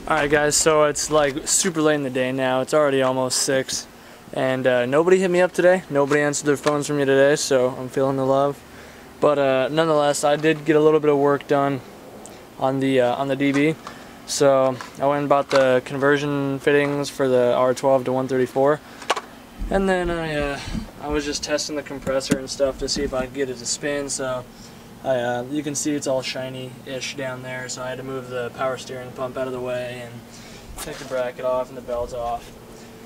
Alright guys, so it's like super late in the day now. It's already almost 6. And nobody hit me up today. Nobody answered their phones for me today, so I'm feeling the love. But nonetheless, I did get a little bit of work done on the DB. So I went and bought the conversion fittings for the R12 to 134. And then I was just testing the compressor and stuff to see if I could get it to spin. So you can see it's all shiny-ish down there, so I had to move the power steering pump out of the way and take the bracket off and the belt off.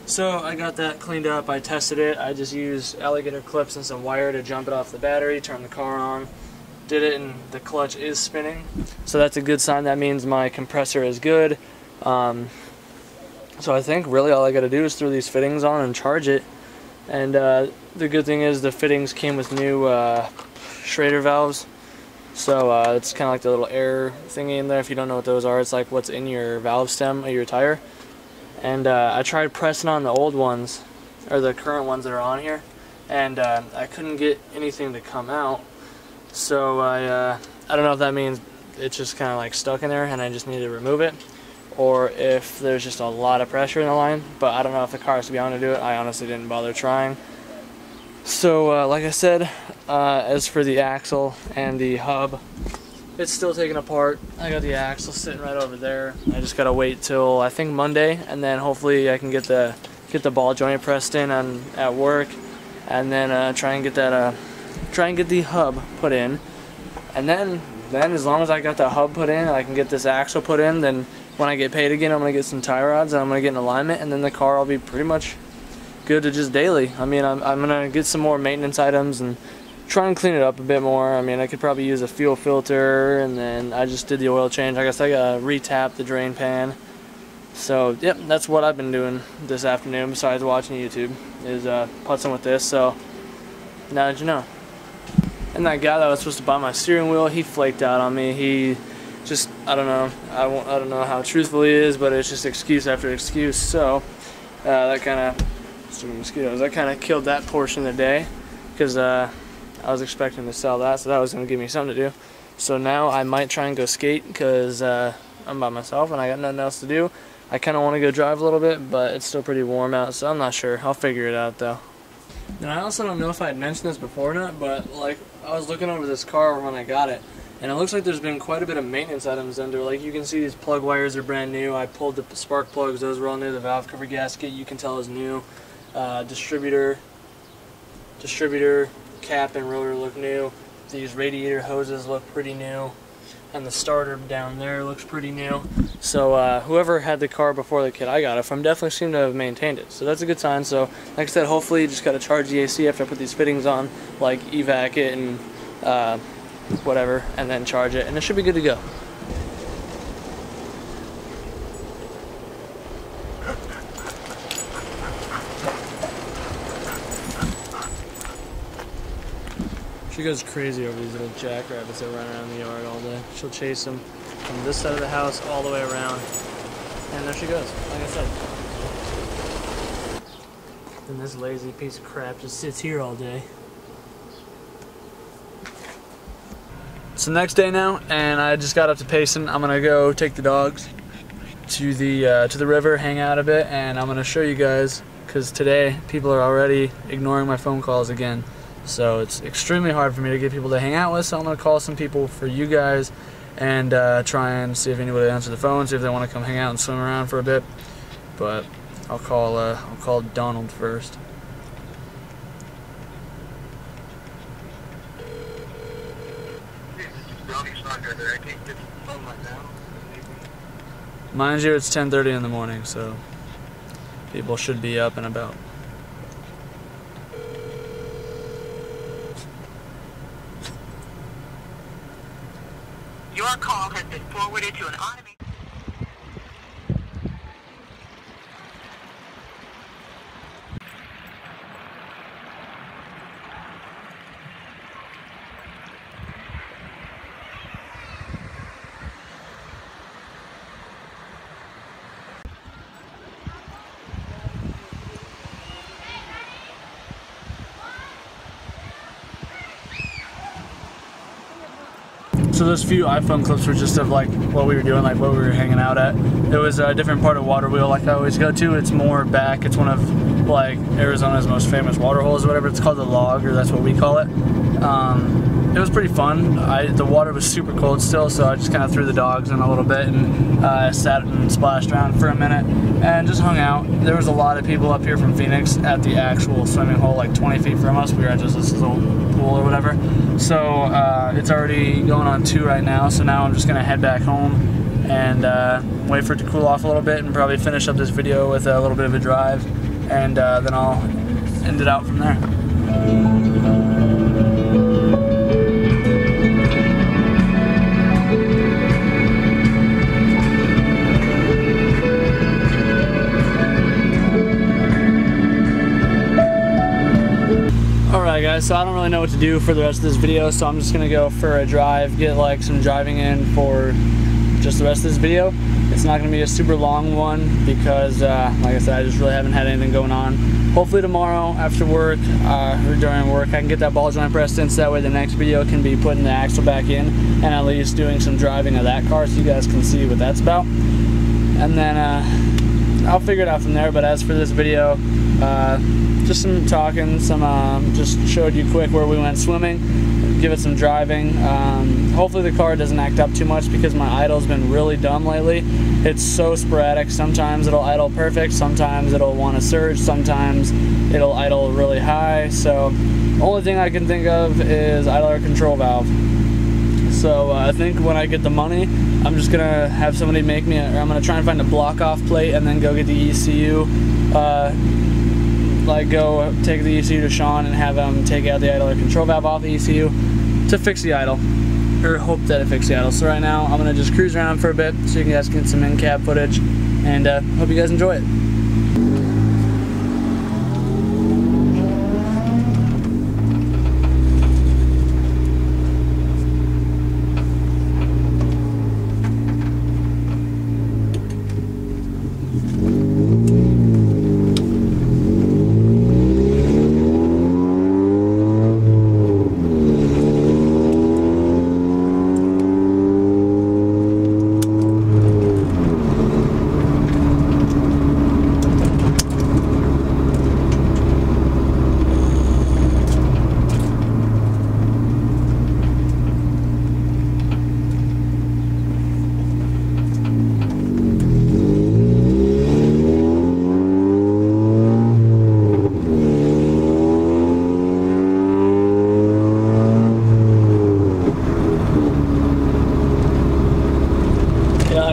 So I got that cleaned up, I tested it, I just used alligator clips and some wire to jump it off the battery, turn the car on, did it, and the clutch is spinning. So that's a good sign, that means my compressor is good. So I think really all I gotta do is throw these fittings on and charge it. And the good thing is the fittings came with new Schrader valves. So it's kind of like the little air thingy in there. If you don't know what those are, it's like what's in your valve stem of your tire. And I tried pressing on the old ones, or the current ones that are on here, and I couldn't get anything to come out. So I don't know if that means it's just kind of like stuck in there and I just need to remove it, or if there's just a lot of pressure in the line. But I don't know if the car has to be on to do it. I honestly didn't bother trying. So like I said, as for the axle and the hub, it's still taken apart. I got the axle sitting right over there. I just gotta wait till I think Monday, and then hopefully I can get the ball joint pressed in at work, and then try and get the hub put in. And then as long as I got the hub put in, I can get this axle put in. Then when I get paid again, I'm gonna get some tie rods and I'm gonna get in alignment, and then the car will be pretty much good to just daily. I mean, I'm gonna get some more maintenance items and try and clean it up a bit more. I mean, I could probably use a fuel filter, and then I just did the oil change. I guess I gotta re-tap the drain pan. So yep, that's what I've been doing this afternoon besides watching YouTube, is putzing with this. So now that you know. And that guy that was supposed to buy my steering wheel, he flaked out on me. He just, I don't know, I don't know how truthful he is, but it's just excuse after excuse. So that kind of, stupid mosquitoes, that kind of killed that portion of the day, because I was expecting to sell that, so that was going to give me something to do. So now I might try and go skate, because I'm by myself and I got nothing else to do. I kind of want to go drive a little bit, but it's still pretty warm out, so I'm not sure. I'll figure it out though. And I also don't know if I had mentioned this before or not, but like, I was looking over this car when I got it, and it looks like there's been quite a bit of maintenance items under. Like, you can see these plug wires are brand new. I pulled the spark plugs, those were all new. The valve cover gasket, you can tell, is new. Distributor cap and rotor look new. These radiator hoses look pretty new, and the starter down there looks pretty new. So whoever had the car before the kid I got it from definitely seemed to have maintained it, so that's a good sign. So like I said, hopefully you just got to charge the AC after I put these fittings on, like evac it and whatever, and then charge it, and it should be good to go. She goes crazy over these little jackrabbits that run around the yard all day. She'll chase them from this side of the house all the way around. And there she goes, like I said. And this lazy piece of crap just sits here all day. It's the next day now, and I just got up to Payson. I'm gonna go take the dogs to the river, hang out a bit, and I'm gonna show you guys, because today people are already ignoring my phone calls again. So it's extremely hard for me to get people to hang out with, so I'm going to call some people for you guys and try and see if anybody answers the phone, see if they want to come hang out and swim around for a bit. But I'll call Donald first. Mind you, it's 10:30 in the morning, so people should be up and about. Your call has been forwarded to an automated... So those few iPhone clips were just of like what we were doing, like what we were hanging out at. It was a different part of Waterwheel like I always go to. It's more back. It's one of like Arizona's most famous water holes or whatever. It's called the Log, or that's what we call it. It was pretty fun. The water was super cold still, so I just kind of threw the dogs in a little bit and sat and splashed around for a minute and just hung out. There was a lot of people up here from Phoenix at the actual swimming hole, like 20 feet from us. We were at just this little pool or whatever. So it's already going on 2 right now, so now I'm just gonna head back home and wait for it to cool off a little bit and probably finish up this video with a little bit of a drive, and then I'll end it out from there. Alright guys, so I don't really know what to do for the rest of this video, so I'm just gonna go for a drive, get like some driving in for just the rest of this video. It's not gonna be a super long one because like I said, I just really haven't had anything going on. Hopefully tomorrow after work or during work I can get that ball joint pressed in, so that way the next video can be putting the axle back in and at least doing some driving of that car so you guys can see what that's about. And then I'll figure it out from there. But as for this video, just some talking, just showed you quick where we went swimming, give it some driving. Hopefully the car doesn't act up too much because my idle's been really dumb lately. It's so sporadic. Sometimes it'll idle perfect, sometimes it'll want to surge, sometimes it'll idle really high. So only thing I can think of is idler control valve. So I think when I get the money, I'm just gonna have somebody make me, or I'm gonna try and find a block off plate and then go get the ECU. Like go take the ECU to Sean and have him take out the idler control valve off the ECU to fix the idle, or hope that it fixes the idle. So right now I'm gonna just cruise around for a bit so you guys can get some in-cab footage, and hope you guys enjoy it.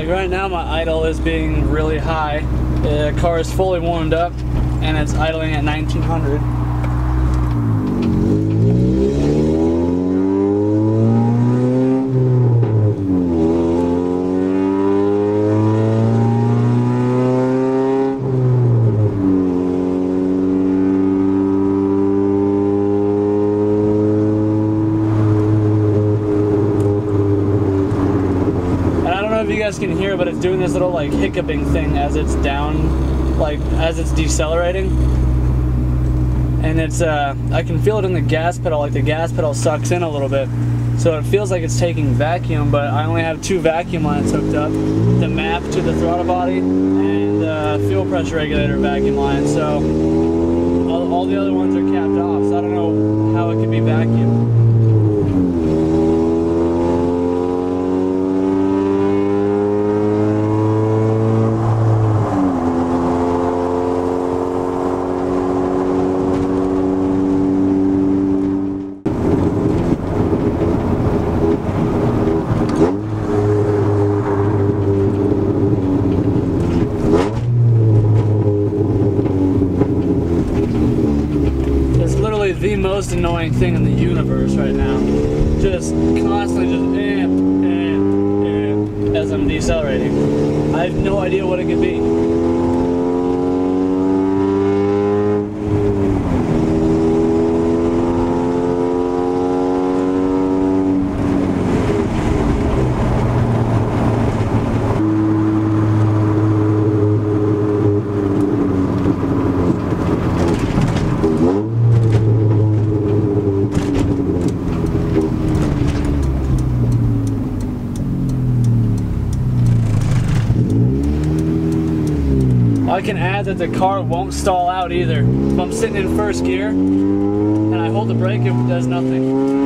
Right now my idle is being really high. The car is fully warmed up and it's idling at 1900. You guys can hear, but it's doing this little like hiccuping thing as it's down, like as it's decelerating, and it's I can feel it in the gas pedal, like the gas pedal sucks in a little bit, so it feels like it's taking vacuum, but I only have 2 vacuum lines hooked up, the map to the throttle body and the fuel pressure regulator vacuum line, so all the other ones are capped off, so I don't know how it could be vacuum. The most annoying thing in the universe right now. Just constantly just as I'm decelerating. I have no idea what it could be. I can add that the car won't stall out either. If I'm sitting in first gear and I hold the brake, it does nothing.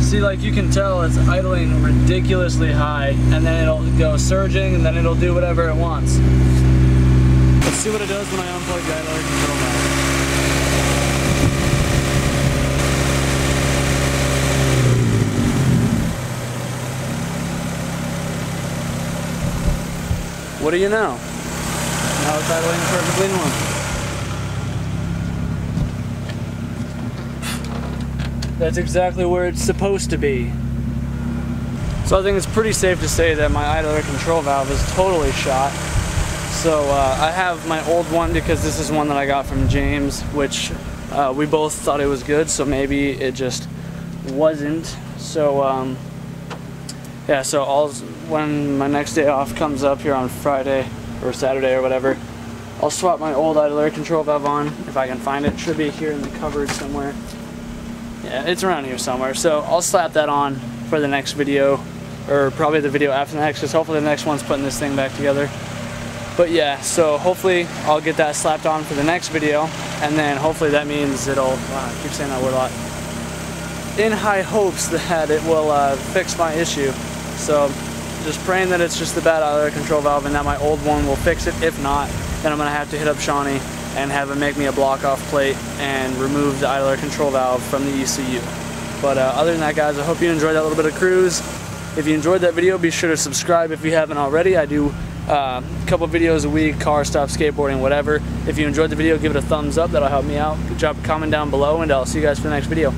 See, like you can tell, it's idling ridiculously high, and then it'll go surging, and then it'll do whatever it wants. Let's see what it does when I unplug the idler control valve. What do you know? Now it's idling perfectly normal. That's exactly where it's supposed to be. So I think it's pretty safe to say that my idler control valve is totally shot. So I have my old one because this is one that I got from James, which we both thought it was good, so maybe it just wasn't. So yeah, so when my next day off comes up here on Friday or Saturday or whatever, I'll swap my old idler control valve on if I can find it. It should be here in the cupboard somewhere. Yeah, it's around here somewhere. So I'll slap that on for the next video, or probably the video after the next, because hopefully the next one's putting this thing back together. But yeah, so hopefully I'll get that slapped on for the next video, and then hopefully that means it'll, wow, I keep saying that word a lot, in high hopes that it will fix my issue. So just praying that it's just the bad idler control valve and that my old one will fix it. If not, then I'm going to have to hit up Shawnee and have him make me a block-off plate and remove the idler control valve from the ECU. But other than that, guys, I hope you enjoyed that little bit of cruise. If you enjoyed that video, be sure to subscribe if you haven't already. I do a couple videos a week, car stuff, skateboarding, whatever. If you enjoyed the video, give it a thumbs up. That'll help me out. Drop a comment down below, and I'll see you guys for the next video.